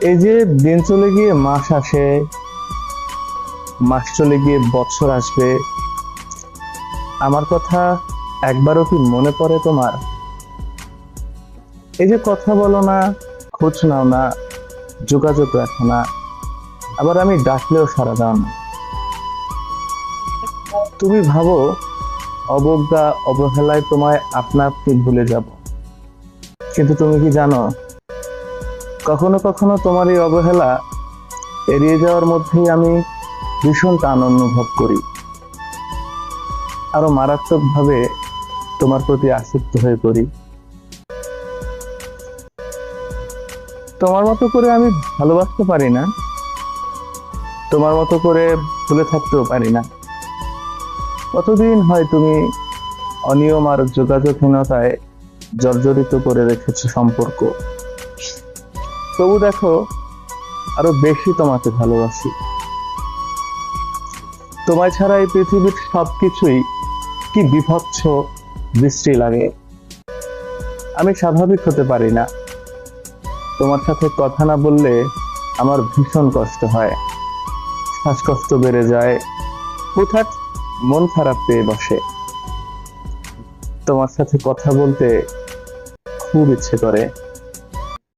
এই যে দিন চলে গিয়ে মাস আসে, মাস চলে গিয়ে বছর আসবে, আমার কথা একবারও কি মনে পড়ে তোমার? এই যে কথা বলো না, খোঁজ নাও না, যোগাযোগ রাখো না, আবার আমি ডাকলেও সাড়া দাও না। তুমি ভাবো অবজ্ঞা অবহেলায় তোমায় আপনা আপনি ভুলে যাব, কিন্তু তুমি কি জানো কখনো কখনো তোমার এই অবহেলা এড়িয়ে যাওয়ার মধ্যেই আমি ভীষণ টান অনুভব করি, আরো মারাত্মক ভাবে তোমার প্রতি আসক্ত হয়ে পড়ি। তোমার মতো করে আমি ভালোবাসতে পারি না, তোমার মতো করে ভুলে থাকতেও পারি না। কতদিন হয় তুমি অনিয়ম আর যোগাযোগহীনতায় জর্জরিত করে রেখেছো সম্পর্ক, তবু দেখো আরো বেশি তোমাকে ভালোবাসি। তোমায় ছাড়া এই পৃথিবীর সবকিছুই কি বিভৎস দৃষ্টি লাগে। আমি স্বাভাবিক হতে পারি না, তোমার সাথে কথা না বললে আমার ভীষণ কষ্ট হয়, শ্বাসকষ্ট বেড়ে যায়, হুটহাট মন খারাপ পেয়ে বসে। তোমার সাথে কথা বলতে খুব ইচ্ছে করে।